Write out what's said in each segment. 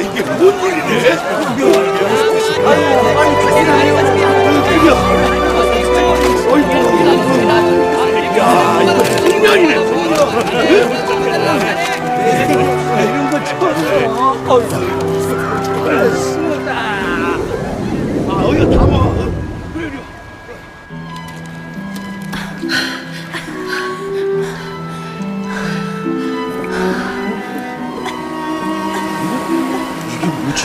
이게 뭔 일이네? 야, 이거 풍년이네, 풍년. 이런 거 처음 쓰다. 어여 담아. 이게 뭐지?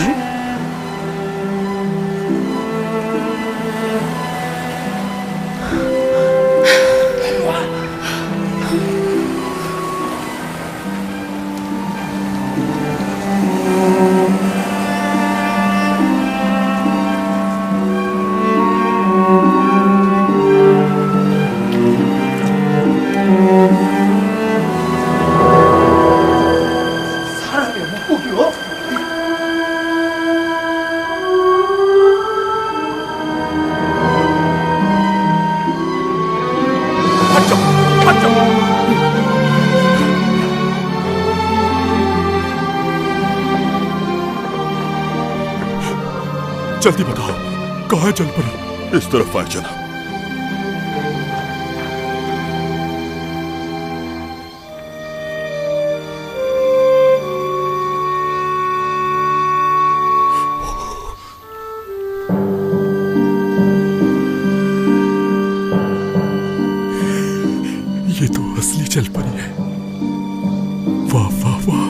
जल्दी बताओ, कहाँ है जलपरी? इस तरफ आए जनाब। ये तो असली जलपरी है। वाह वाह वाह।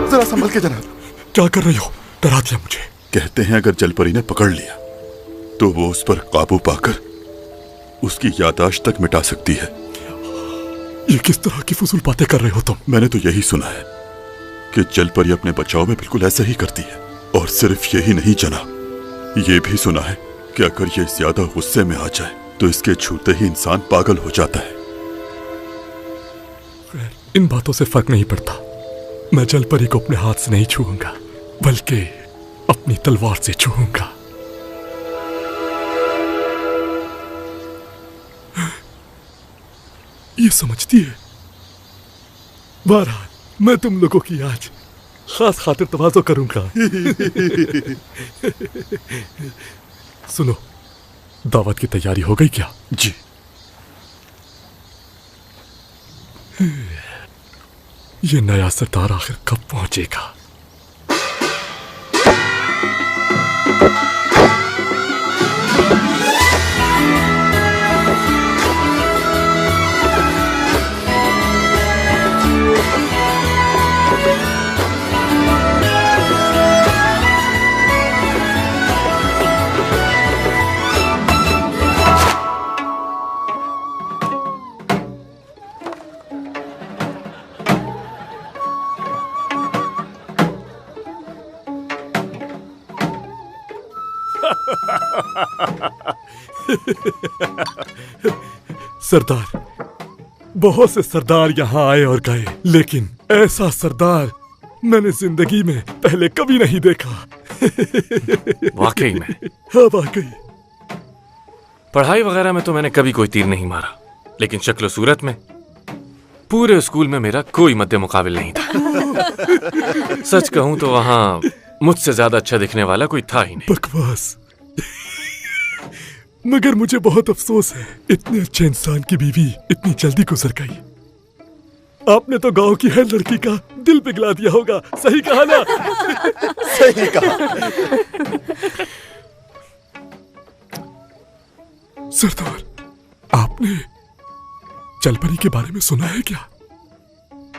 जरा संभल के जनाब। क्या कर रही हो? डरा दिया मुझे। कहते हैं अगर जलपरी ने पकड़ लिया तो वो उस पर काबू पाकर उसकी याददाश्त तक मिटा सकती है। ये किस तरह की फजूल बातें कर रहे हो तुम? मैंने तो यही सुना है कि जलपरी अपने बचाव में बिल्कुल ऐसा ही करती है। और सिर्फ यही नहीं जनाब, ये भी सुना है कि अगर ये ज्यादा गुस्से में आ जाए तो इसके छूते ही इंसान पागल हो जाता है। इन बातों से फर्क नहीं पड़ता। मैं जलपरी को अपने हाथ से नहीं छूऊंगा, बल्कि अपनी तलवार से छूऊंगा। ये समझती है। बहरहाल मैं तुम लोगों की आज खास खातिर तवाज़ो करूंगा। सुनो, दावत की तैयारी हो गई क्या? जी। ये नया सरदार आखिर कब पहुंचेगा? सरदार, बहुत से सरदार यहाँ आए और गए, लेकिन ऐसा सरदार मैंने जिंदगी में पहले कभी नहीं देखा। वाकई में? हाँ वाकई। पढ़ाई वगैरह में तो मैंने कभी कोई तीर नहीं मारा, लेकिन शक्ल सूरत में पूरे स्कूल में मेरा कोई मद्दे मुकाबिल नहीं था। सच कहूं तो वहां मुझसे ज्यादा अच्छा दिखने वाला कोई था ही नहीं। बकवास। मगर मुझे बहुत अफसोस है, इतने अच्छे इंसान की बीवी इतनी जल्दी गुजर गई। आपने तो गांव की हर लड़की का दिल पिघला दिया होगा, सही कहा ना? सही कहा। सरदार, आपने जलपरी के बारे में सुना है क्या?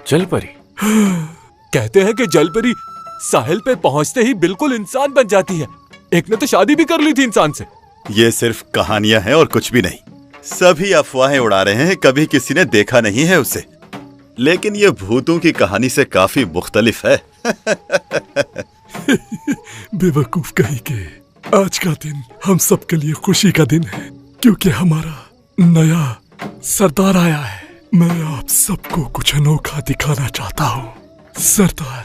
जलपरी? कहते हैं कि जलपरी साहिल पे पहुंचते ही बिल्कुल इंसान बन जाती है। एक ने तो शादी भी कर ली थी इंसान से। ये सिर्फ कहानियां हैं और कुछ भी नहीं। सभी अफवाहें उड़ा रहे हैं, कभी किसी ने देखा नहीं है उसे। लेकिन ये भूतों की कहानी से काफी मुख्तलिफ है। बेवकूफ कहीं के। आज का दिन हम सब के लिए खुशी का दिन है, क्योंकि हमारा नया सरदार आया है। मैं आप सबको कुछ अनोखा दिखाना चाहता हूँ। सरदार,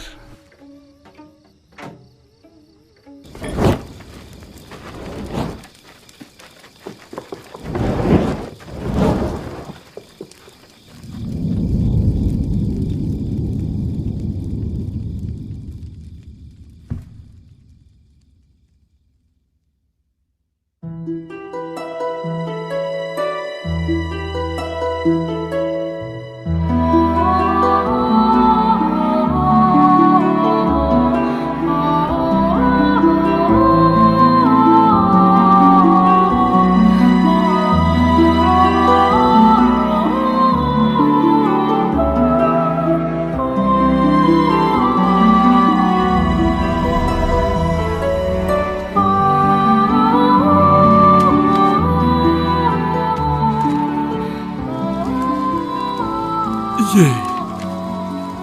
ये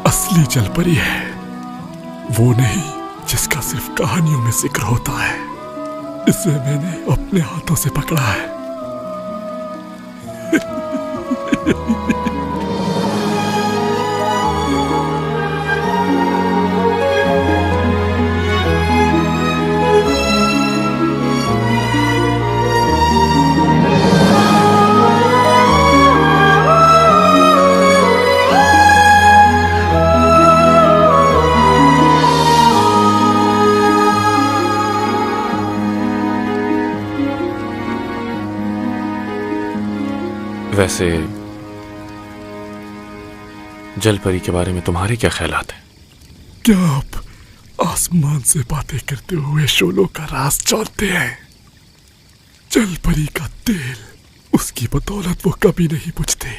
असली जलपरी है, वो नहीं जिसका सिर्फ कहानियों में जिक्र होता है। इसे मैंने अपने हाथों से पकड़ा है। वैसे जलपरी के बारे में तुम्हारे क्या ख्यालात हैं? क्या आप आसमान से बातें करते हुए शोलों का राज जानते हैं? जलपरी का तेल, उसकी बदौलत वो कभी नहीं बुझते।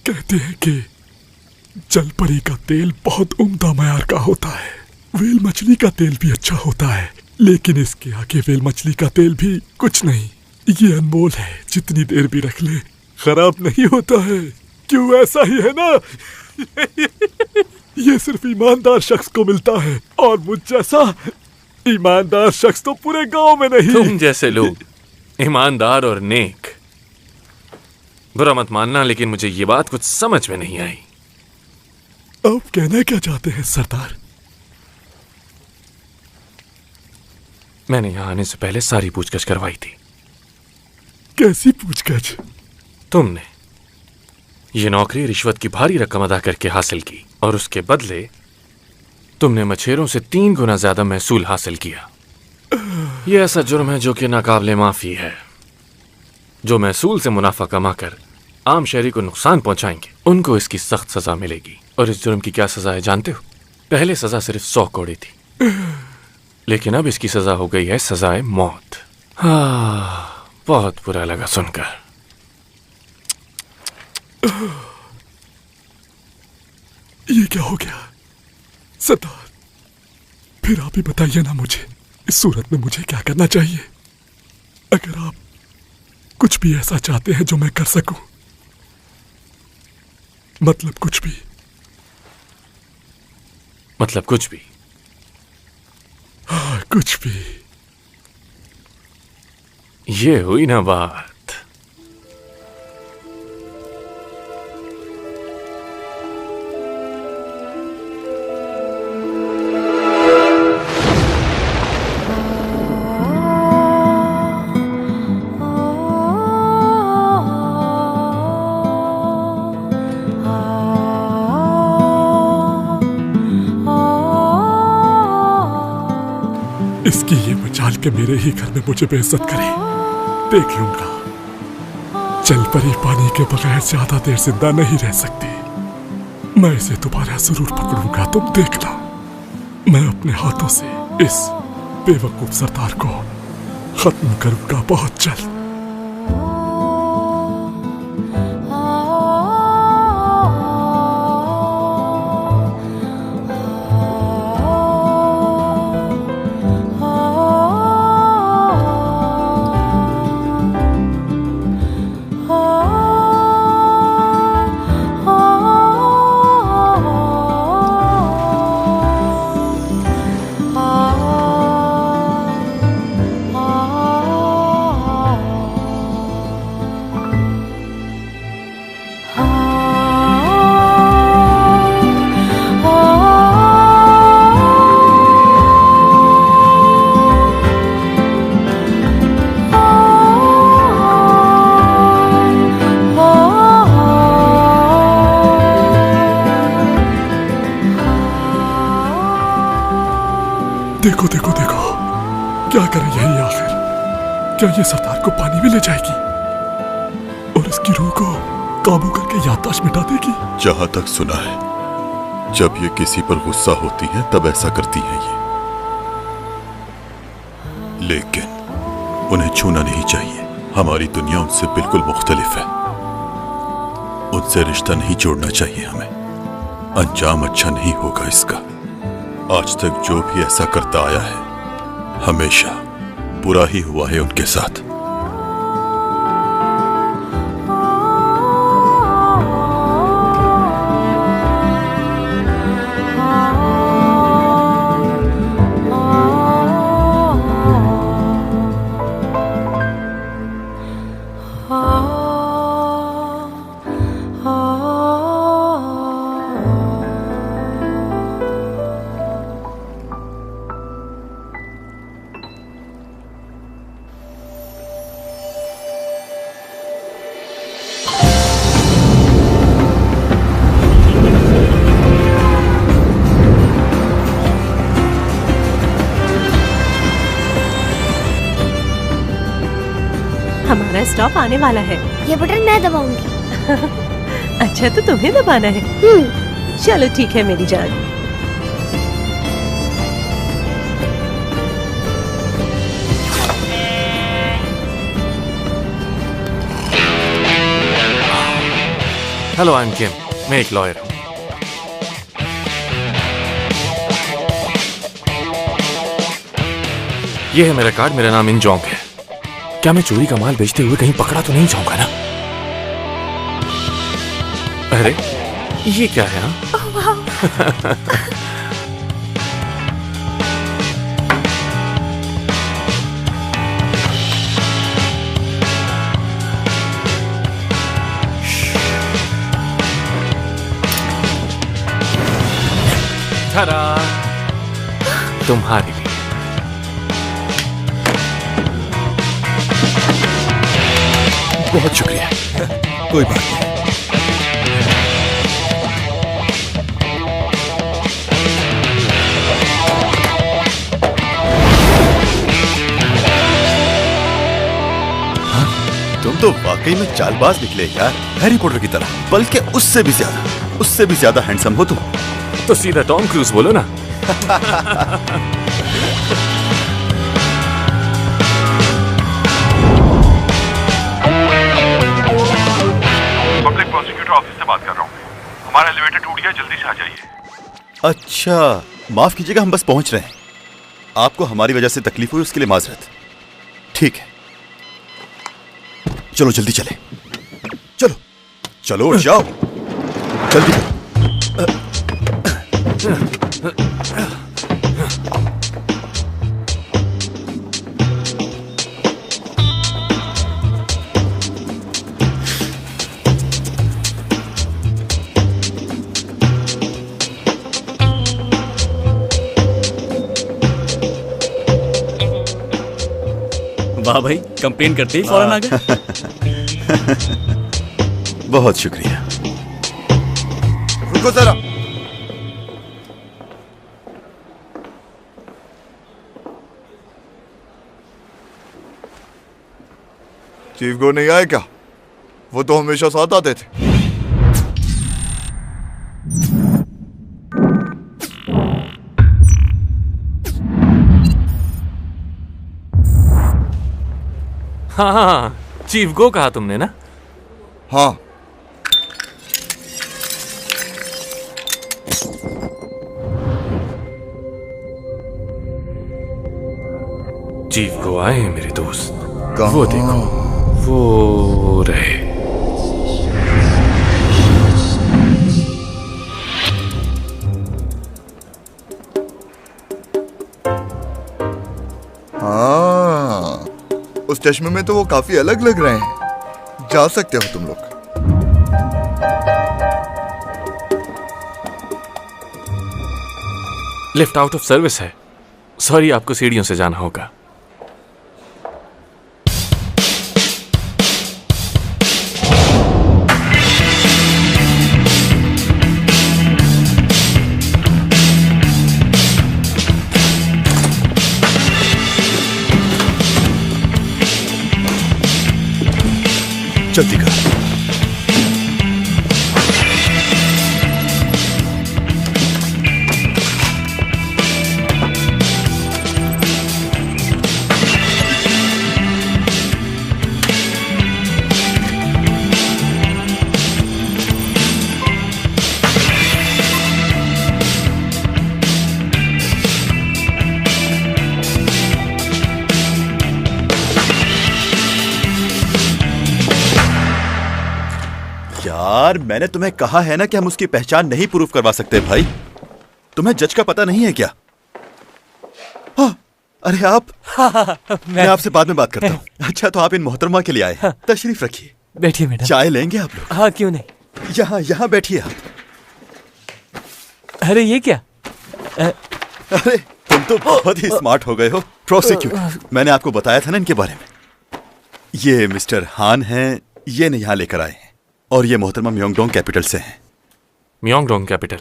कहते हैं कि जलपरी का तेल बहुत उम्दा मयार का होता है। व्हेल मछली का तेल भी अच्छा होता है, लेकिन इसके आगे व्हेल मछली का तेल भी कुछ नहीं। ये अनमोल है, जितनी देर भी रख ले खराब नहीं होता है। क्यों, ऐसा ही है ना? ये सिर्फ ईमानदार शख्स को मिलता है, और मुझ जैसा ईमानदार शख्स तो पूरे गांव में नहीं। तुम जैसे लोग ईमानदार और नेक, बुरा मत मानना, लेकिन मुझे ये बात कुछ समझ में नहीं आई। आप कहना क्या चाहते हैं सरदार? मैंने यहां आने से पहले सारी पूछताछ करवाई थी। कैसी पूछताछ? तुमने ये नौकरी रिश्वत की भारी रकम अदा करके हासिल की, और उसके बदले तुमने मछेरों से 3 गुना ज्यादा महसूल हासिल किया। यह ऐसा जुर्म है जो कि नाकाबिले माफी है। जो महसूल से मुनाफा कमाकर आम शहरी को नुकसान पहुंचाएंगे, उनको इसकी सख्त सजा मिलेगी। और इस जुर्म की क्या सजा है जानते हो? पहले सजा सिर्फ 100 कौड़े थी, लेकिन अब इसकी सजा हो गई है सजाए मौत। बहुत बुरा लगा सुनकर। ये क्या हो गया सरदार? फिर आप ही बताइए ना मुझे, इस सूरत में मुझे क्या करना चाहिए? अगर आप कुछ भी ऐसा चाहते हैं जो मैं कर सकूं, मतलब कुछ भी। मतलब कुछ भी? हाँ, कुछ भी। ये हुई ना बात। इसकी ये मचाल के मेरे ही घर में मुझे बेइज्जत करे, देख लूंगा। जलपरी पानी के बगैर ज्यादा देर जिंदा नहीं रह सकती। मैं इसे दोबारा जरूर पकड़ूंगा, तुम देखना। मैं अपने हाथों से इस बेवकूफ सरदार को खत्म करूंगा बहुत जल्द। देखो देखो देखो, क्या करे यही आखिर? क्या ये सरदार को पानी भी ले जाएगी? काबू करके याददाश्त मिटा देगी। जहां तक सुना है, जब ये किसी पर गुस्सा होती हैं तब ऐसा करती हैं ये, लेकिन उन्हें छूना नहीं चाहिए। हमारी दुनिया उनसे बिल्कुल मुख्तलिफ है, उनसे रिश्ता नहीं जोड़ना चाहिए हमें, अंजाम अच्छा नहीं होगा इसका। आज तक जो भी ऐसा करता आया है हमेशा बुरा ही हुआ है उनके साथ। हमारा स्टॉप आने वाला है। ये बटन मैं दबाऊंगी। अच्छा तो तुम्हें दबाना है। चलो ठीक है मेरी जान। हेलो आई एम किम, मैं एक लॉयर हूँ। ये है मेरा कार्ड, मेरा नाम इंजोंग है। क्या मैं चोरी का माल बेचते हुए कहीं पकड़ा तो नहीं जाऊंगा ना? अरे ये क्या है? तारा, तुम्हारी भी। बहुत शुक्रिया। कोई बात नहीं। तुम तो वाकई में चालबाज निकले यार, हैरी पॉटर की तरह, बल्कि उससे भी ज्यादा हैंडसम हो तुम। तो सीधा टॉम क्रूज बोलो ना। पब्लिक प्रोसिक्यूटर ऑफिस से बात कर रहा हूँ। हमारा एलिवेटर टूट गया, जल्दी से आ जाइए। अच्छा, माफ कीजिएगा, हम बस पहुंच रहे हैं। आपको हमारी वजह से तकलीफ हुई, उसके लिए माजरत। ठीक है, चलो जल्दी चले। चलो चलो उठ जाओ जल्दी। वाह भाई, कंप्लेन करते ही फौरन आ गए। बहुत शुक्रिया। रुको जरा। चीफ गो नहीं आए क्या? वो तो हमेशा साथ आते थे। हाँ, चीफ गो कहा तुमने ना? हाँ। चीफ गो आए हैं मेरे दोस्त। कहाँ? वो देखो, वो रहे। हाँ, उस चश्मे में तो वो काफी अलग लग रहे हैं। जा सकते हो तुम लोग। लिफ्ट आउट ऑफ सर्विस है। सॉरी, आपको सीढ़ियों से जाना होगा। जल्दी कर। यार मैंने तुम्हें कहा है ना कि हम उसकी पहचान नहीं प्रूफ करवा सकते भाई। तुम्हें जज का पता नहीं है क्या? हाँ, अरे आप मैं आपसे बाद में बात करता हूँ। अच्छा तो आप इन मोहतरमा के लिए आए हैं। तशरीफ रखिए। बैठिए मैडम। चाय लेंगे आप लोग? हाँ क्यों नहीं। यहाँ यहाँ बैठिए आप। अरे ये क्या? अरे तुम तो बहुत ही स्मार्ट हो गए हो। प्रोसिक्यूटर, मैंने आपको बताया था ना इनके बारे में। ये मिस्टर हान हैं, ये ने यहाँ लेकर आए हैं। और ये मोहतरमा म्योंगडोंग कैपिटल से हैं। Myeongdong capital?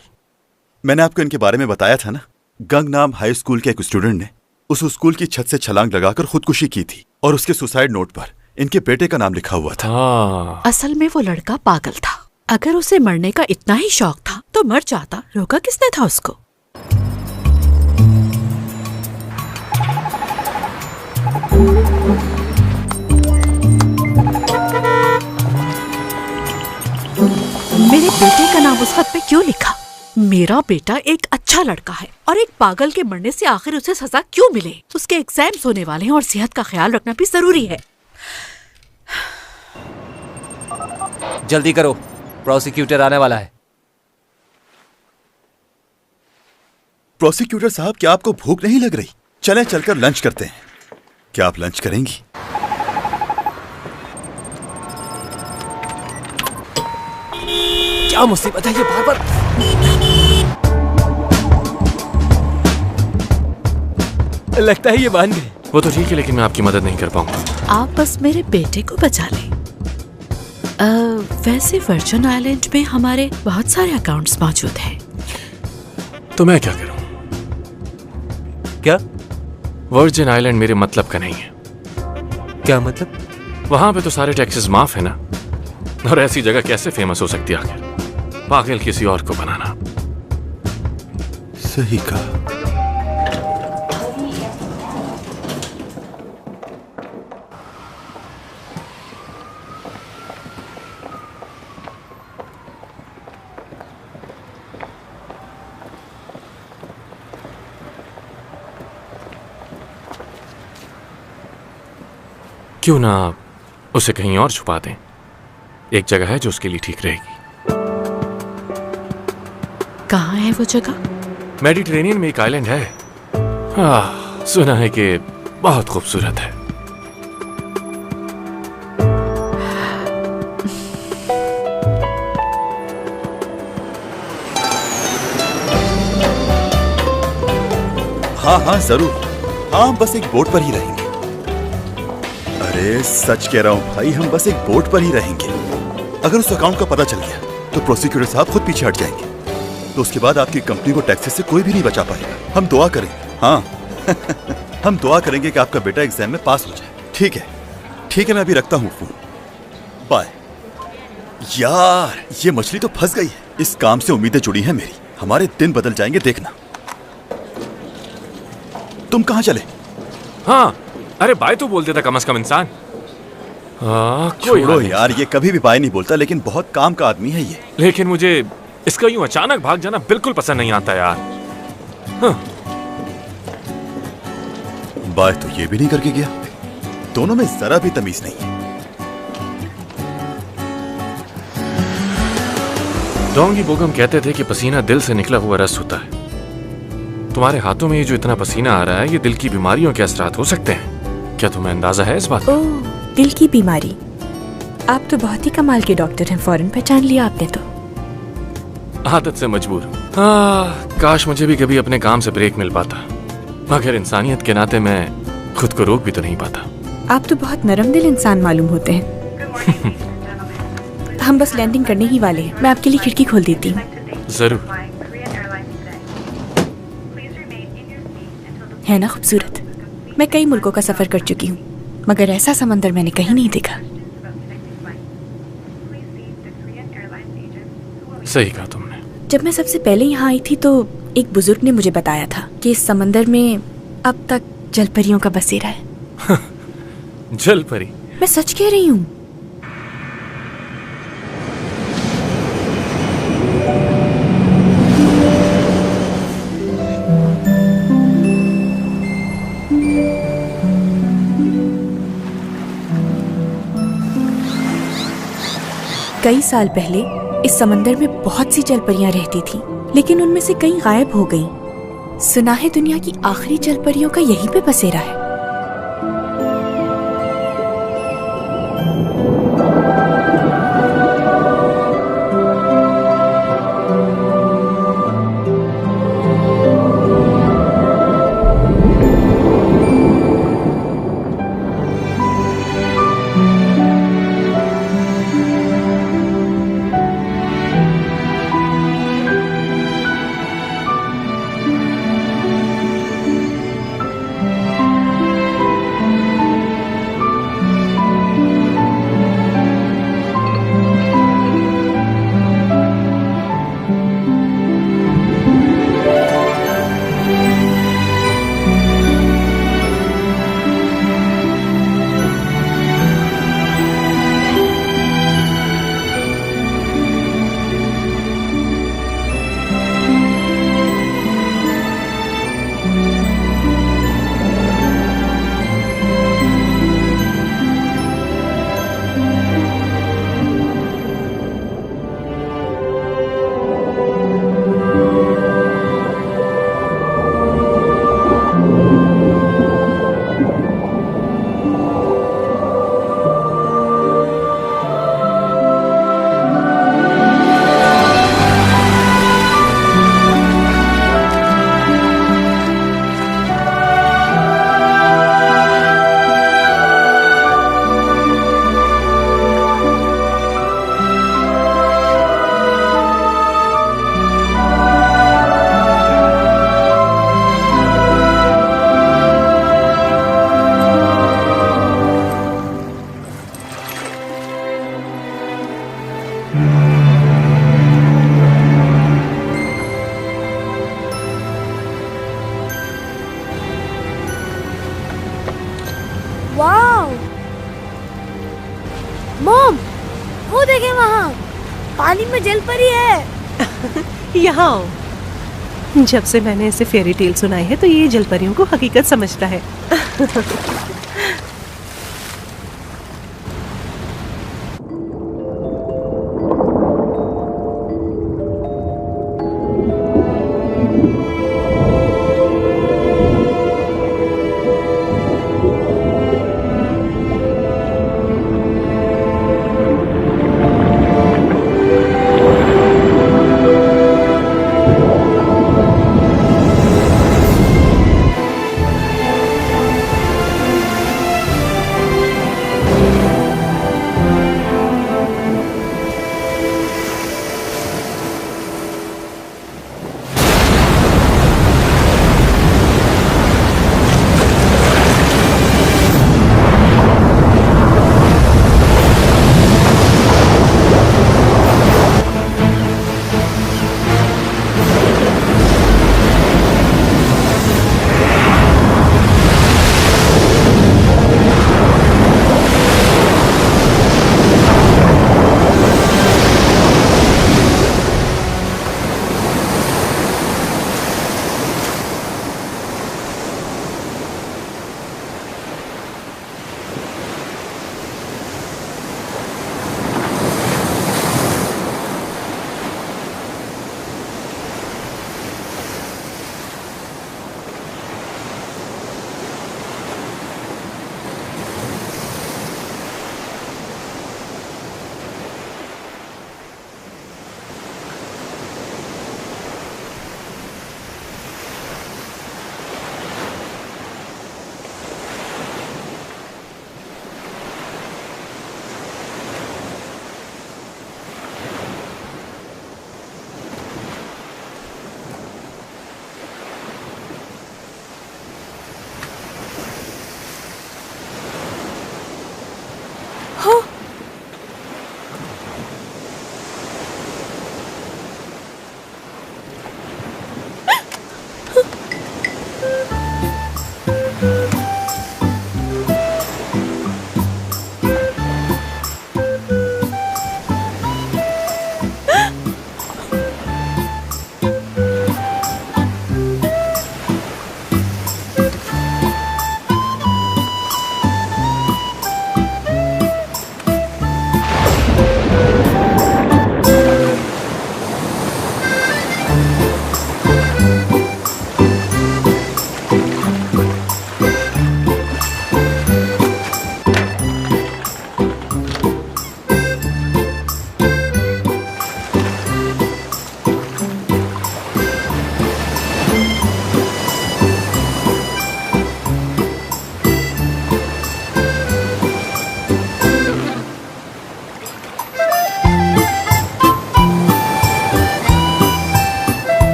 मैंने आपको इनके बारे में बताया था ना। गंगनाम हाई स्कूल के एक स्टूडेंट ने उस स्कूल की छत से छलांग लगाकर खुदकुशी की थी और उसके सुसाइड नोट पर इनके बेटे का नाम लिखा हुआ था। असल में वो लड़का पागल था। अगर उसे मरने का इतना ही शौक था तो मर जाता। रोका किसने था उसको? मेरे बेटे का नाम उस खत पे क्यों लिखा? मेरा बेटा एक अच्छा लड़का है और एक पागल के मरने से आखिर उसे सजा क्यों मिले? उसके एग्जाम्स होने वाले हैं और सेहत का ख्याल रखना भी जरूरी है। जल्दी करो, प्रोसिक्यूटर आने वाला है। प्रोसिक्यूटर साहब, क्या आपको भूख नहीं लग रही? चलें चलकर लंच करते हैं। क्या आप लंच करेंगी? क्या मुसीबत है ये बार बार? लगता है ये मान गए। वो तो ठीक है लेकिन मैं आपकी मदद नहीं कर पाऊंगा। आप बस मेरे बेटे को बचा लें। वैसे वर्जिन आइलैंड में हमारे बहुत सारे अकाउंट्स मौजूद हैं। तो मैं क्या करूं? क्या? वर्जिन आइलैंड मेरे मतलब का नहीं है। क्या मतलब? वहां पे तो सारे टैक्सेस माफ है ना। और ऐसी जगह कैसे फेमस हो सकती है आखिर? पागल किसी और को बनाना। सही कहा। क्यों ना उसे कहीं और छुपा दें? एक जगह है जो उसके लिए ठीक रहेगी। कहाँ है वो जगह? मेडिटेरेनियन में एक आइलैंड है। सुना है कि बहुत खूबसूरत है। हाँ हाँ जरूर। हाँ, बस एक बोट पर ही रहेंगे। अरे सच कह रहा हूँ भाई, हम बस एक बोट पर ही रहेंगे। अगर उस अकाउंट का पता चल गया तो प्रोसिक्यूटर साहब खुद पीछे हट जाएंगे। तो उसके बाद आपकी कंपनी को टैक्सेस से कोई भी नहीं बचा पाएगा। हम दुआ करेंगे। हाँ हम दुआ करेंगे कि आपका बेटा एग्जाम में पास हो जाए। ठीक है, ठीक है, मैं अभी रखता हूँ फोन। बाय। यार ये मछली तो फंस गई है। इस काम से उम्मीदें जुड़ी हैं मेरी। हमारे दिन बदल जाएंगे देखना। तुम कहाँ चले? हाँ, अरे बाय तो बोल देता कम से कम इंसान। छोड़ो यार, ये कभी भी बाय नहीं बोलता, लेकिन बहुत काम का आदमी है ये। लेकिन मुझे इसका यूं अचानक भाग जाना बिल्कुल पसंद नहीं आता यार। हाँ। बाय तो ये भी नहीं करके गया। दोनों में जरा भी तमीज नहीं है। डोंगी बोगम कहते थे कि पसीना दिल से निकला हुआ रस होता है। तुम्हारे हाथों में ये जो इतना पसीना आ रहा है, ये दिल की बीमारियों के असरात हो सकते हैं। क्या तुम्हें अंदाजा है इस बात का? ओह, दिल की बीमारी। आप तो बहुत ही कमाल के डॉक्टर हैं। फौरन पहचान लिया आपने तो। आदत से मजबूर। काश मुझे भी कभी अपने काम से ब्रेक मिल पाता, मगर इंसानियत के नाते मैं खुद को रोक भी तो नहीं पाता। आप तो बहुत नरम दिल इंसान मालूम होते हैं। हम बस लैंडिंग करने ही वाले हैं। मैं आपके लिए खिड़की खोल देती हूँ। जरूर। है ना खूबसूरत? मैं कई मुल्कों का सफर कर चुकी हूँ, मगर ऐसा समंदर मैंने कहीं नहीं देखा। सही कहा तुमने। जब मैं सबसे पहले यहाँ आई थी तो एक बुजुर्ग ने मुझे बताया था कि इस समंदर में अब तक जलपरियों का बसेरा है। जलपरी? मैं सच कह रही हूँ। कई साल पहले इस समंदर में बहुत सी जलपरियां रहती थीं, लेकिन उनमें से कई गायब हो गईं। सुना है दुनिया की आखिरी जलपरियों का यहीं पे बसेरा है। वाओ मॉम, वो देखे वहाँ पानी में जलपरी है। यहाँ आओ। जब से मैंने ऐसे फेरी टेल सुनाए हैं तो ये जलपरियों को हकीकत समझता है।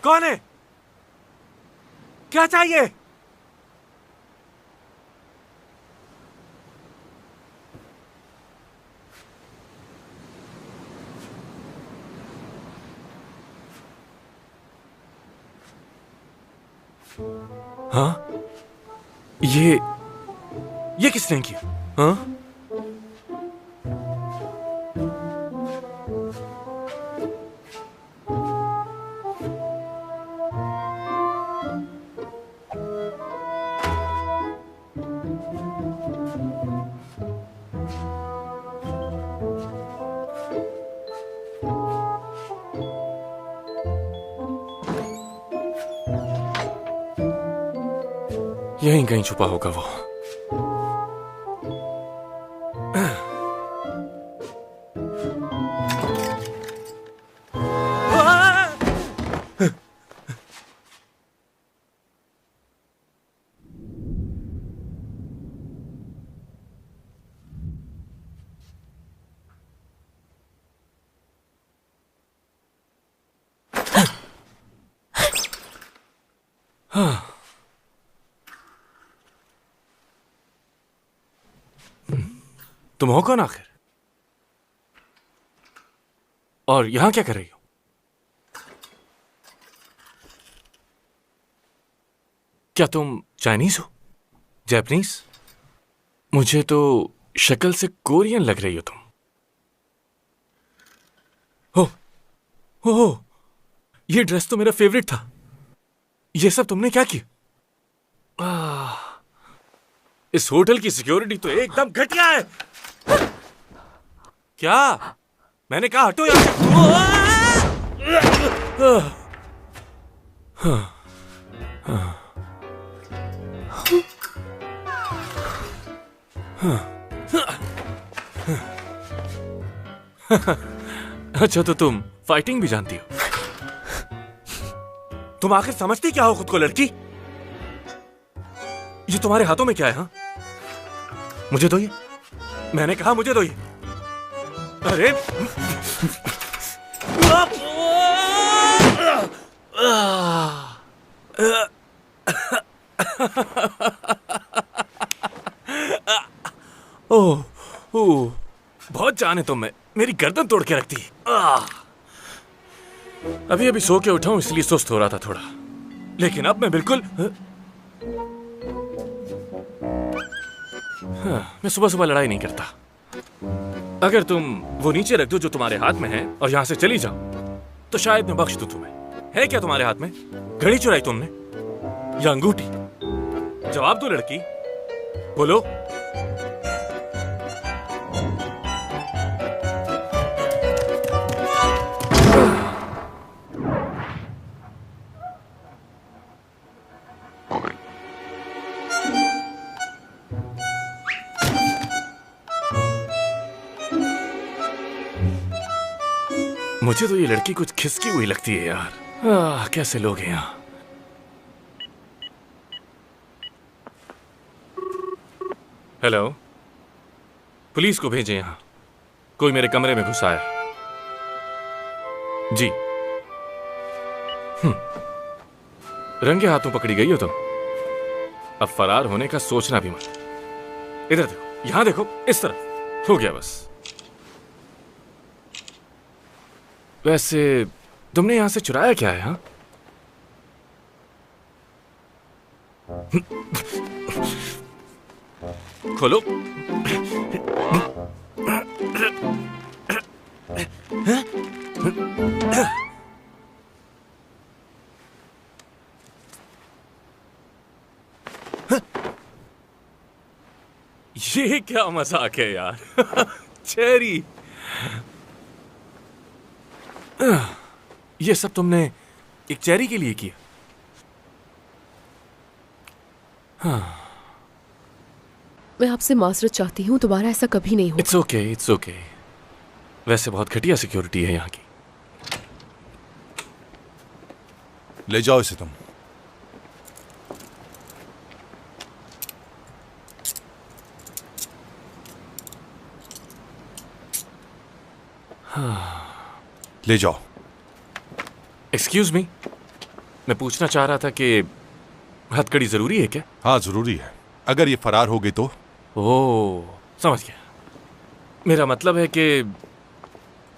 कौन है? क्या चाहिए? हाँ? ये किसने किया? हाँ? यहीं कहीं छुपा होगा वो। हाँ। तुम हो कौन आखिर? और यहां क्या कर रही हो? क्या तुम चाइनीज हो? जापानीज? मुझे तो शक्ल से कोरियन लग रही हो तुम। हो, ये ड्रेस तो मेरा फेवरेट था। ये सब तुमने क्या किया? इस होटल की सिक्योरिटी तो एकदम घटिया है। क्या? मैंने कहा हटो यहां से। अच्छा, तो तुम फाइटिंग भी जानती हो? तुम आखिर समझती क्या हो खुद को, लड़की? ये तुम्हारे हाथों में क्या है? हाँ, मुझे दो ये। मैंने कहा मुझे दो ये। अरे ओह, बहुत जान है तुम में। मेरी गर्दन तोड़ के रखती है। अभी अभी सो के उठा हूं, इसलिए सुस्त हो रहा था थोड़ा, लेकिन अब मैं बिल्कुल मैं सुबह सुबह लड़ाई नहीं करता। अगर तुम वो नीचे रख दो जो तुम्हारे हाथ में है और यहां से चली जाओ तो शायद मैं बख्श दूं तुम्हें। है क्या तुम्हारे हाथ में? घड़ी चुराई तुमने या अंगूठी? जवाब दो लड़की, बोलो। मुझे तो ये लड़की कुछ खिसकी हुई लगती है यार। कैसे लोग हैं यहाँ? हेलो, पुलिस को भेजें यहाँ। कोई मेरे कमरे में घुसा है। जी। रंगे हाथों पकड़ी गई हो तुम। अब फरार होने का सोचना भी मत। इधर देखो, यहां देखो, इस तरफ। हो गया बस। वैसे तुमने यहां से चुराया क्या है? हाँ, खोलो। ये क्या मजाक है यार। चेरी, ये सब तुमने एक चेरी के लिए किया? हाँ। मैं आपसे माजरत चाहती हूँ, दोबारा ऐसा कभी नहीं होगा। It's okay, it's okay. वैसे बहुत घटिया सिक्योरिटी है यहाँ की। ले जाओ इसे तुम। हाँ। ले जाओ। एक्सक्यूज मी, मैं पूछना चाह रहा था कि हथकड़ी जरूरी है क्या? हाँ जरूरी है, अगर ये फरार हो गई तो। ओह, समझ गया। मेरा मतलब है कि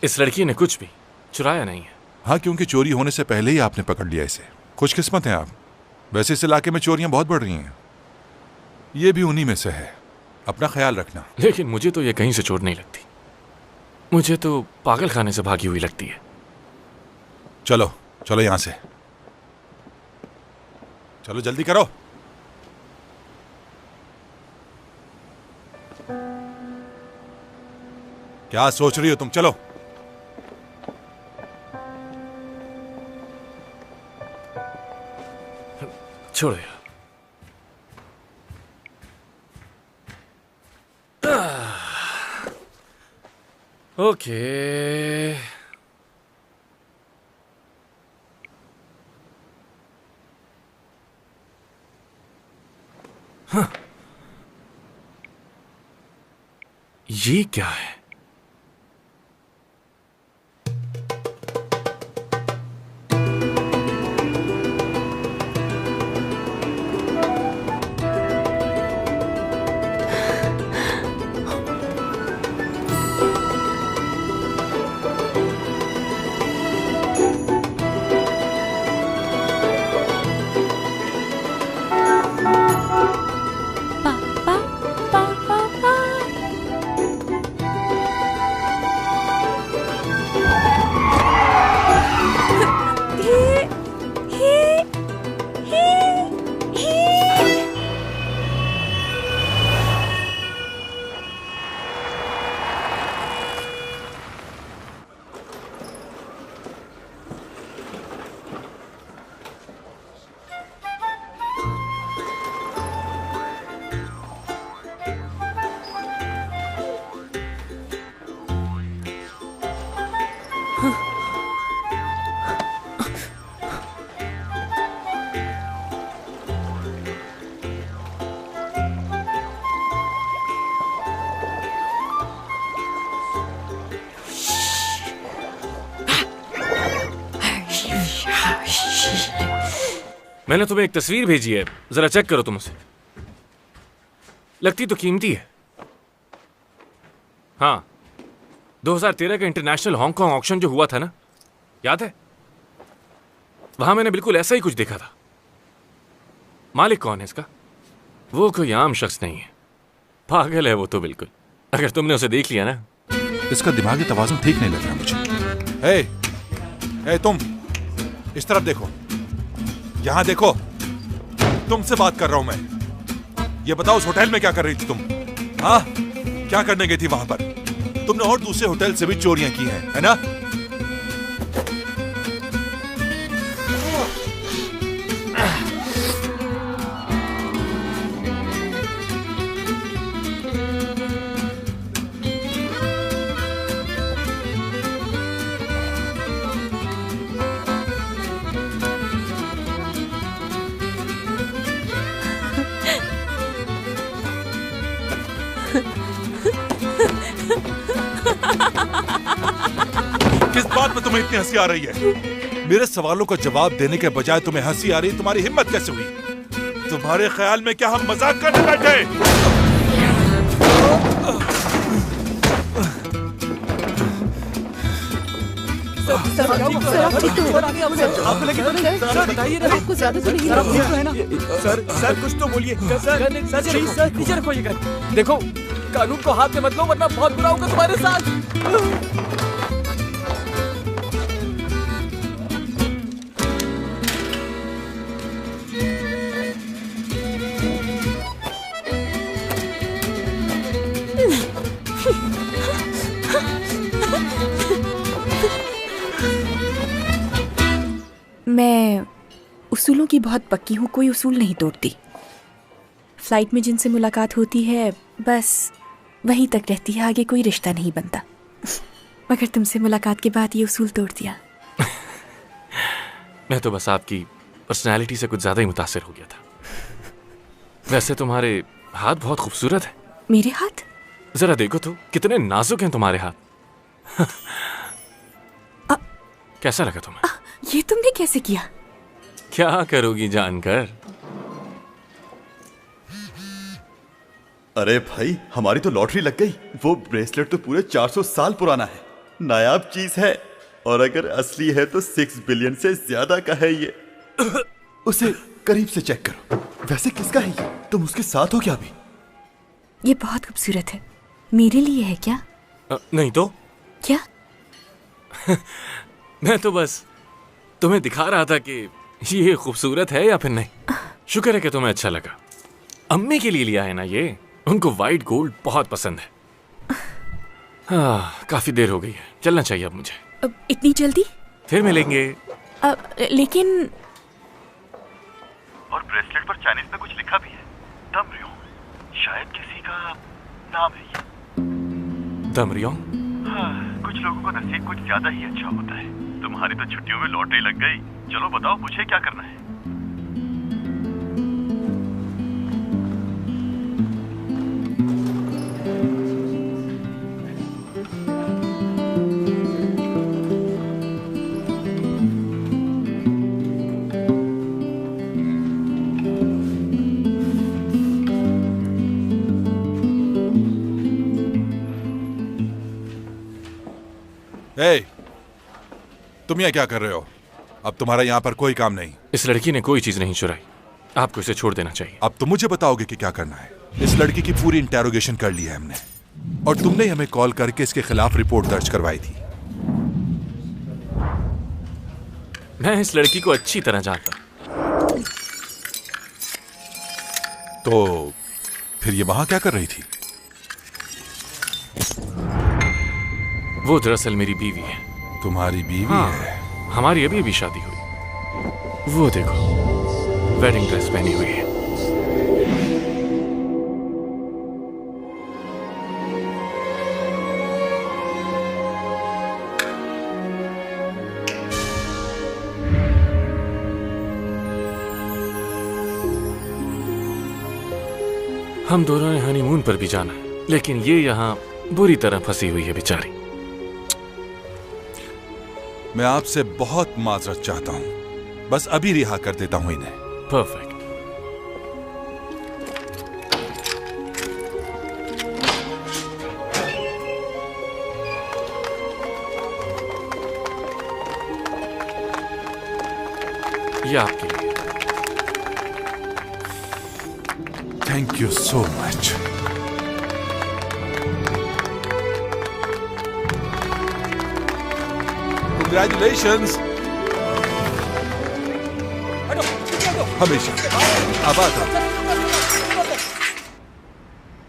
इस लड़की ने कुछ भी चुराया नहीं है। हाँ, क्योंकि चोरी होने से पहले ही आपने पकड़ लिया इसे। खुशकिस्मत हैं आप। वैसे इस इलाके में चोरियां बहुत बढ़ रही हैं, ये भी उन्हीं में से है। अपना ख्याल रखना। लेकिन मुझे तो ये कहीं से चोर नहीं लगती, मुझे तो पागल खाने से भागी हुई लगती है। चलो चलो यहां से, चलो जल्दी करो। क्या सोच रही हो तुम? चलो। छोड़ो यार। ओके। हाँ। ये क्या है? मैंने तुम्हें एक तस्वीर भेजी है, जरा चेक करो तुम उसे। लगती तो कीमती है। हाँ, 2013 का इंटरनेशनल हांगकांग ऑक्शन जो हुआ था ना, याद है? वहां मैंने बिल्कुल ऐसा ही कुछ देखा था। मालिक कौन है इसका? वो कोई आम शख्स नहीं है, पागल है वो तो बिल्कुल। अगर तुमने उसे देख लिया ना। इसका दिमागी तवाज़ुन ठीक नहीं लग रहा मुझे। हे तुम इस तरफ देखो, यहां देखो, तुमसे बात कर रहा हूं मैं। ये बताओ उस होटल में क्या कर रही थी तुम? हाँ, क्या करने गई थी वहां पर? तुमने और दूसरे होटल से भी चोरियां की हैं, है ना? किस बात में तुम्हें इतनी हंसी आ रही है? मेरे सवालों का जवाब देने के बजाय तुम्हें हंसी आ रही। तुम्हारी हिम्मत कैसे हुई? तुम्हारे ख्याल में क्या हम मजाक करने बैठे? आपको ज्यादा तो नहीं है ना? सर कुछ तो बोलिए। सर नीचे रखो ये गन। देखो, कानून को हाथ में मत लो वरना बहुत बुरा होगा तुम्हारे साथ। मैं उसूलों की बहुत पक्की हूँ, कोई उसूल नहीं तोड़ती। फ्लाइट में जिनसे मुलाकात होती है बस वहीं तक रहती है, आगे कोई रिश्ता नहीं बनता। मगर तुमसे मुलाकात के बाद ये उसूल तोड़ दिया। मैं तो बस आपकी पर्सनैलिटी से कुछ ज्यादा ही मुतासिर हो गया था। वैसे तुम्हारे हाथ बहुत खूबसूरत है। मेरे हाथ? जरा देखो तो, कितने नाजुक हैं तुम्हारे हाथ। कैसा लगा तुम्हें? ये तुमने कैसे किया? क्या करोगी जानकर? अरे भाई, हमारी तो लॉटरी लग गई। वो ब्रेसलेट तो पूरे 400 साल पुराना है, नायाब चीज है, और अगर असली है तो 6 बिलियन से ज्यादा का है ये। उसे करीब से चेक करो। वैसे किसका है ये? तुम उसके साथ हो क्या अभी? ये बहुत खूबसूरत है। मेरे लिए है क्या? नहीं तो क्या? मैं तो बस तुम्हें दिखा रहा था कि ये खूबसूरत है या फिर नहीं। शुक्र है कि तुम्हें अच्छा लगा। अम्मी के लिए लिया है ना ये, उनको वाइट गोल्ड बहुत पसंद है। काफी देर हो गई है, चलना चाहिए अब मुझे। अब इतनी जल्दी? फिर मिलेंगे। लेकिन और ब्रेसलेट पर चाइनीज में कुछ लिखा भी है, दमरियों। शायद किसी का नाम है ये। दमरियों? हाँ, कुछ लोगों का नसीब कुछ ज्यादा ही अच्छा होता है। तुम्हारी तो छुट्टियों में लॉटरी लग गई। चलो बताओ, मुझे क्या करना है? तुम यहाँ क्या कर रहे हो? अब तुम्हारा यहाँ पर कोई काम नहीं। इस लड़की ने कोई चीज नहीं चुराई, आपको इसे छोड़ देना चाहिए। अब तुम मुझे बताओगे कि क्या करना है। इस लड़की की पूरी इंटेरोगेशन कर ली है हमने, और तुमने हमें कॉल करके इसके खिलाफ रिपोर्ट दर्ज करवाई थी। मैं इस लड़की को अच्छी तरह जानता। तो फिर ये वहां क्या कर रही थी? वो दरअसल मेरी बीवी है। तुम्हारी बीवी? हाँ, है? हमारी अभी अभी शादी हुई। वो देखो, वेडिंग ड्रेस पहनी हुई है। हम दोनों ने हनीमून पर भी जाना है, लेकिन ये यहाँ बुरी तरह फंसी हुई है बेचारी। मैं आपसे बहुत माजरत चाहता हूं, बस अभी रिहा कर देता हूं इन्हें। परफेक्ट। ये आपके लिए। Thank you so much. Congratulations! हमेशा आबाद रहो।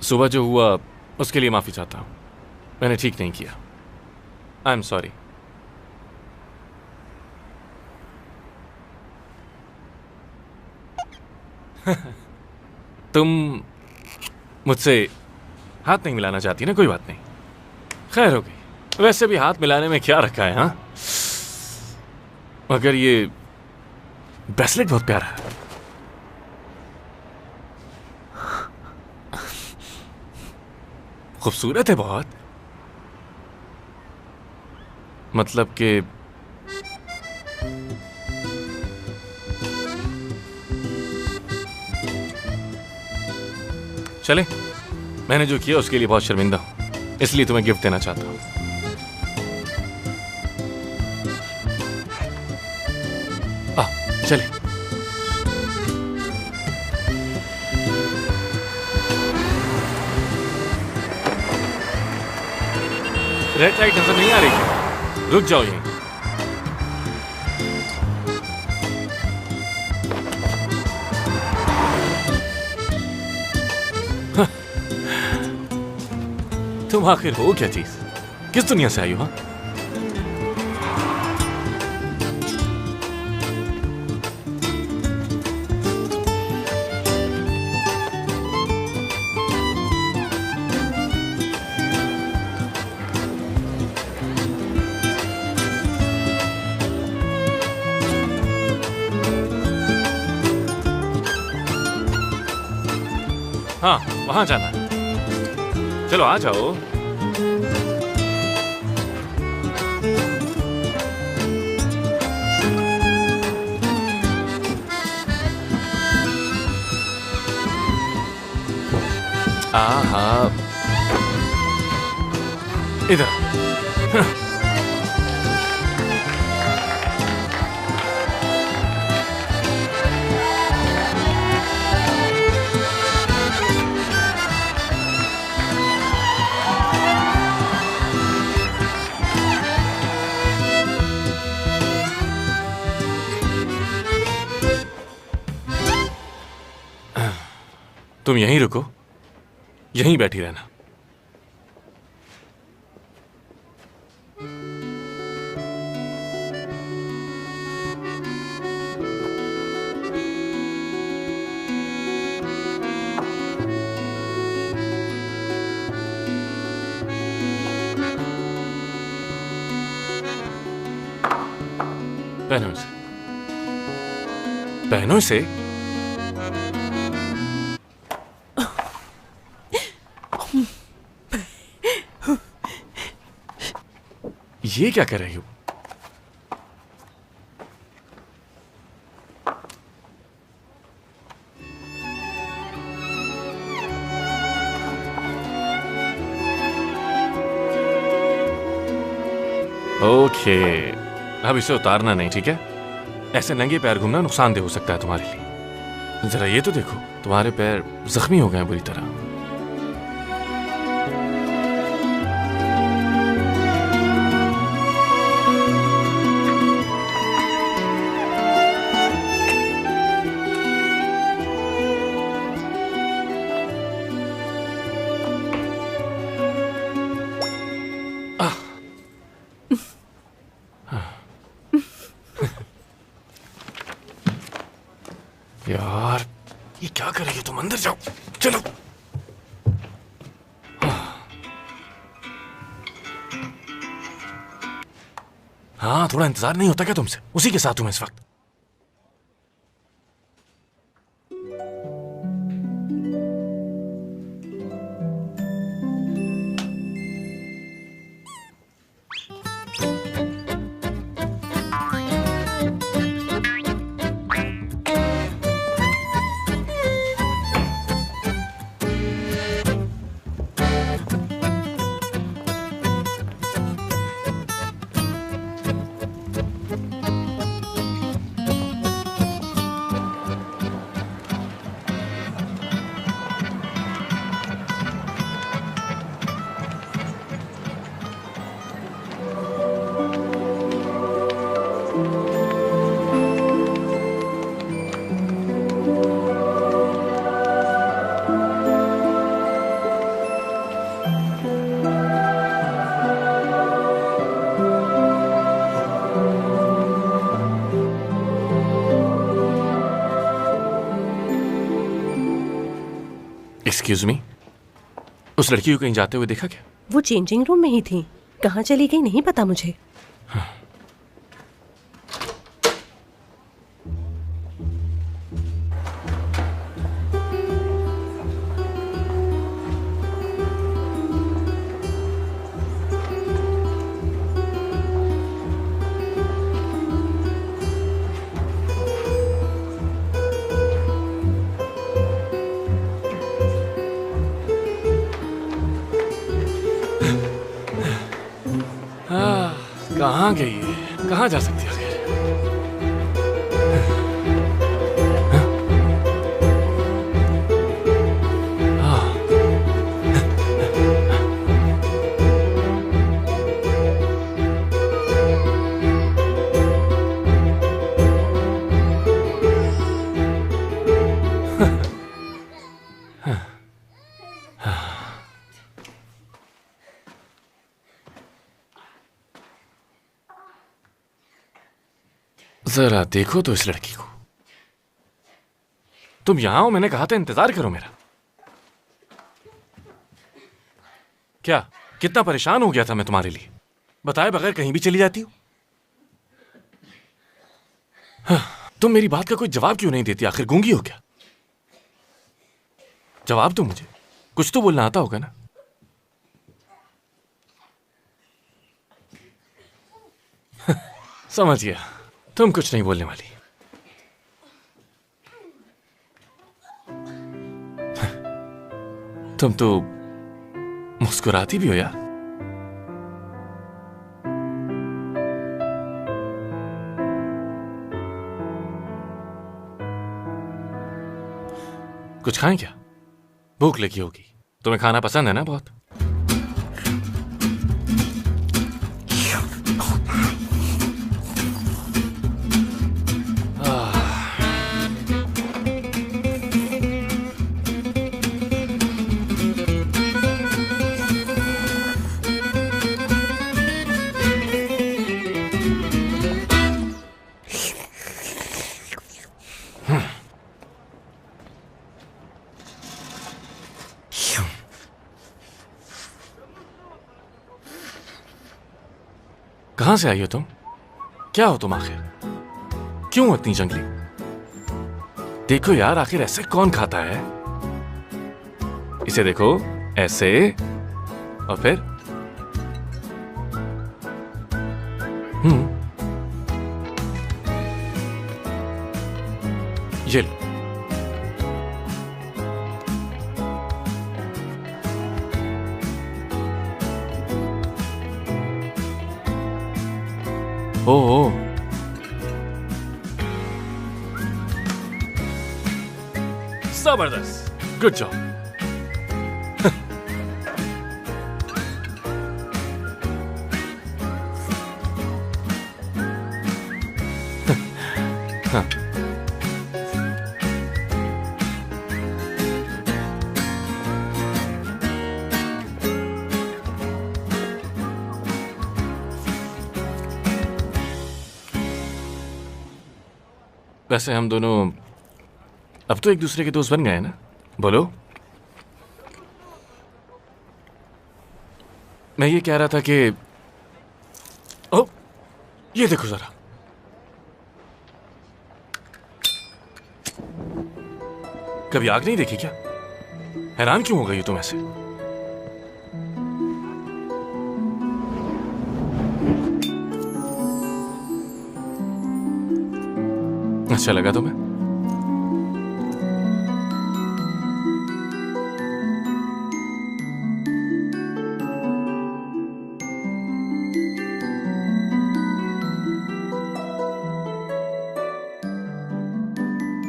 सुबह जो हुआ उसके लिए माफी चाहता हूं, मैंने ठीक नहीं किया। I am sorry. तुम मुझसे हाथ नहीं मिलाना चाहती ना? कोई बात नहीं, खैर हो गई। वैसे भी हाथ मिलाने में क्या रखा है, हाँ? मगर ये ब्रेसलेट बहुत प्यारा है। खूबसूरत है बहुत। मतलब कि चले, मैंने जो किया उसके लिए बहुत शर्मिंदा हूं, इसलिए तुम्हें गिफ्ट देना चाहता हूं। चले। रेड लाइट नजर नहीं आ रही, रुक जाओ यहीं। तुम आखिर हो क्या चीज? किस दुनिया से आई हो? हाँ, वहां जाना है। चलो आ जाओ। आहा, इधर। तुम यहीं रुको, यहीं बैठी रहना। पहनो इसे, पहनो इसे। ये क्या कर रही हो? ओके, अब इसे उतारना नहीं, ठीक है? ऐसे नंगे पैर घूमना नुकसानदेह हो सकता है तुम्हारे लिए। जरा ये तो देखो, तुम्हारे पैर जख्मी हो गए हैं बुरी तरह। यार, ये क्या कर रही हो तुम? अंदर जाओ, चलो। हाँ, थोड़ा इंतजार नहीं होता क्या तुमसे? उसी के साथ हूं मैं इस वक्त। एक्सक्यूज मी, उस लड़की को कहीं जाते हुए देखा क्या? वो चेंजिंग रूम में ही थी, कहाँ चली गई नहीं पता मुझे। कहाँ गई है? कहाँ जा सकती है? जरा देखो तो इस लड़की को। तुम यहां हो, मैंने कहा था इंतजार करो मेरा। क्या कितना परेशान हो गया था मैं तुम्हारे लिए, बताए बगैर कहीं भी चली जाती हो। तुम मेरी बात का कोई जवाब क्यों नहीं देती? आखिर गूंगी हो क्या? जवाब दो मुझे, कुछ तो बोलना आता होगा ना। समझ गया, तुम कुछ नहीं बोलने वाली। तुम तो मुस्कुराती भी हो यार। कुछ खाएं क्या? भूख लगी होगी। तुम्हें खाना पसंद है ना बहुत? कहां से आई हो तुम? क्या हो तुम आखिर? क्यों इतनी जंगली? देखो यार, आखिर ऐसे कौन खाता है? इसे देखो, ऐसे, और फिर ये लो। ओ, जबरदस्त, गुड जॉब। वैसे हम दोनों अब तो एक दूसरे के दोस्त बन गए ना? बोलो। मैं ये कह रहा था कि ओ, ये देखो जरा। कभी आग नहीं देखी क्या? हैरान क्यों हो गई हो तुम ऐसे? अच्छा लगा तुम्हें?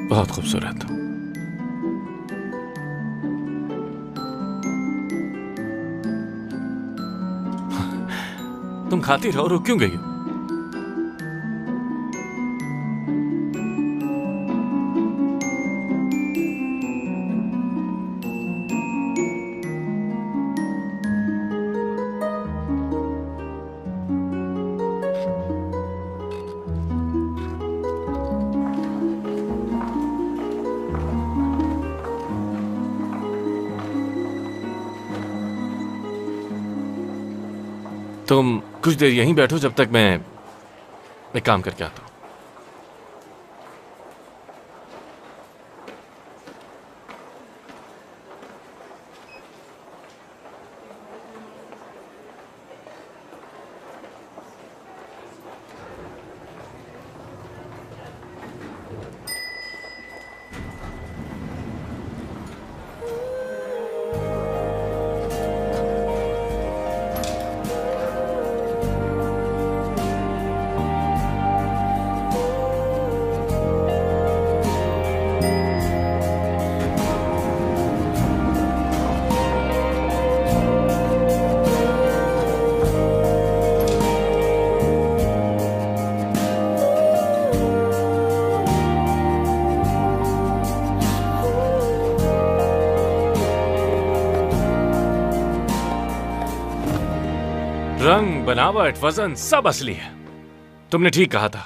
बहुत खूबसूरत। तुम खाती रहो, रुक क्यों गई हो? तुम कुछ देर यहीं बैठो जब तक मैं एक काम करके आता हूं। रंग, बनावट, वजन सब असली है। तुमने ठीक कहा था,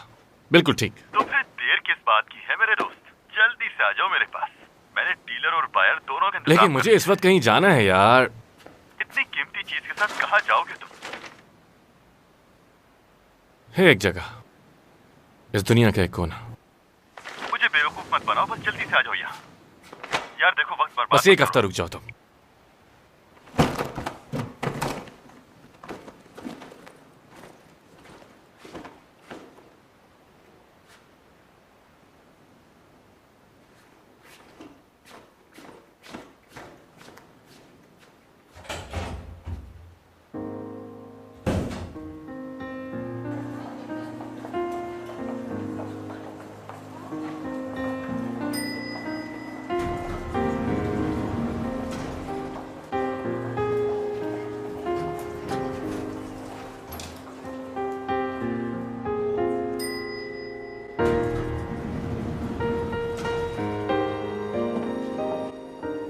बिल्कुल ठीक। तो फिर देर किस बात की है मेरे दोस्त? जल्दी से आ जाओ मेरे पास। मैंने डीलर और बायर दोनों का इंतजाम लेकिन मुझे इस वक्त कहीं जाना है यार। इतनी कीमती चीज के साथ कहाँ जाओगे तुम? है एक जगह, इस दुनिया का एक कोना। मुझे बेवकूफ मत बनाओ, बस जल्दी से आ जाओ यहाँ। यार देखो, वक्त बर्बाद बस एक हफ्ता रुक जाओ तुम।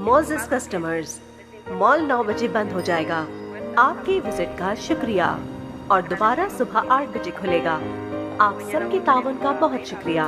मोजेस कस्टमर्स, मॉल 9 बजे बंद हो जाएगा। आपकी विजिट का शुक्रिया और दोबारा सुबह 8 बजे खुलेगा। आप सबके तावन का बहुत शुक्रिया।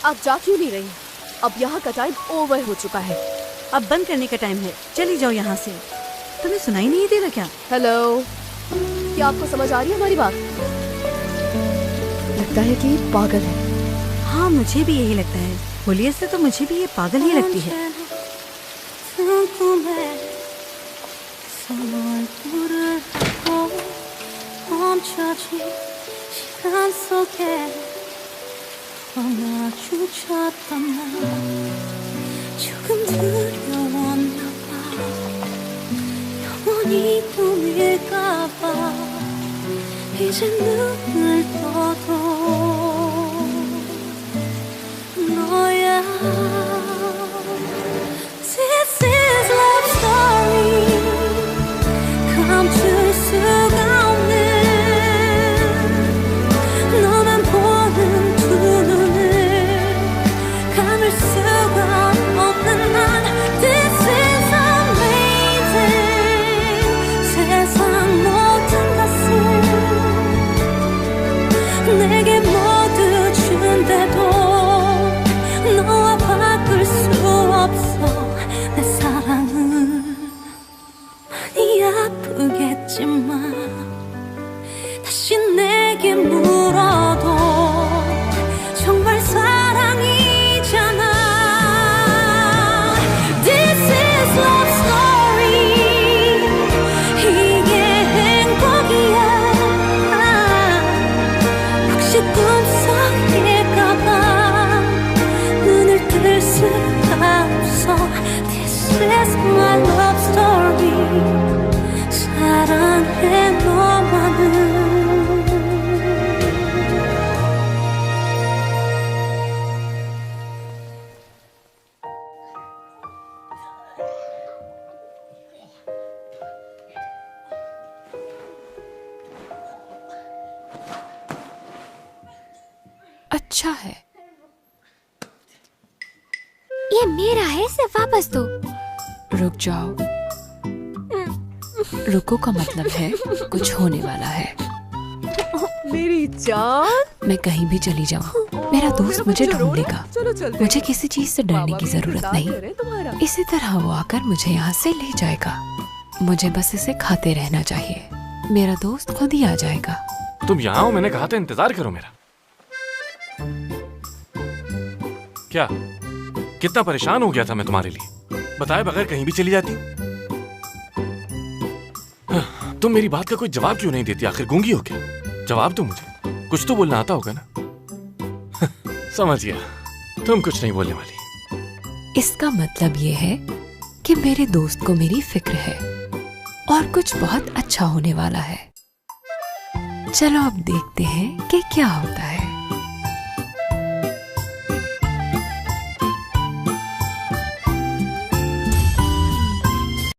आप जा क्यों नहीं रही? अब यहाँ का टाइम ओवर हो चुका है। अब बंद करने का टाइम है, चली जाओ यहाँ से। तुम्हें सुनाई नहीं दे रहा क्या? हेलो, क्या आपको समझ आ रही है हमारी बात? लगता है कि पागल है। हाँ, मुझे भी यही लगता है। होलिये से तो मुझे भी ये पागल ही लगती है। 조금 두려웠나봐. 영원히 또 밀까봐 이제 눈을 떠도 너야. This is love story. 감출 수가 없는 너만 보는 두 눈을 감을 수가 없는 난. This is amazing. 세상 모든 것을 내게 모두 준대도 너와 바꿀 수 없어. 내 사랑은 많이 아프겠지만 다시 내게 물어도 정말 사랑이잖아. This is love story. 이게 행복이야. 혹시 꿈속일까봐 눈을 뜰 수가 없어. This is my love story. 사랑해 너만을. अच्छा है। ये मेरा है, इसे वापस दो। रुक जाओ। रुको का मतलब है कुछ होने वाला है। मेरी जान, मैं कहीं भी चली जाऊं, मेरा दोस्त मुझे ढूंढ लेगा। मुझे किसी चीज से डरने की जरूरत नहीं। इसी तरह वो आकर मुझे यहाँ से ले जाएगा। मुझे बस इसे खाते रहना चाहिए। मेरा दोस्त खुद ही आ जाएगा। तुम यहाँ हो, मैंने कहा था इंतजार करो मेरा। क्या कितना परेशान हो गया था मैं तुम्हारे लिए, बताए बगैर कहीं भी चली जाती। तुम मेरी बात का कोई जवाब क्यों नहीं देती? आखिर गूंगी हो क्या? जवाब दो मुझे, कुछ तो बोलना आता होगा ना। समझ गया, तुम कुछ नहीं बोलने वाली। इसका मतलब ये है कि मेरे दोस्त को मेरी फिक्र है और कुछ बहुत अच्छा होने वाला है। चलो अब देखते हैं कि क्या होता है।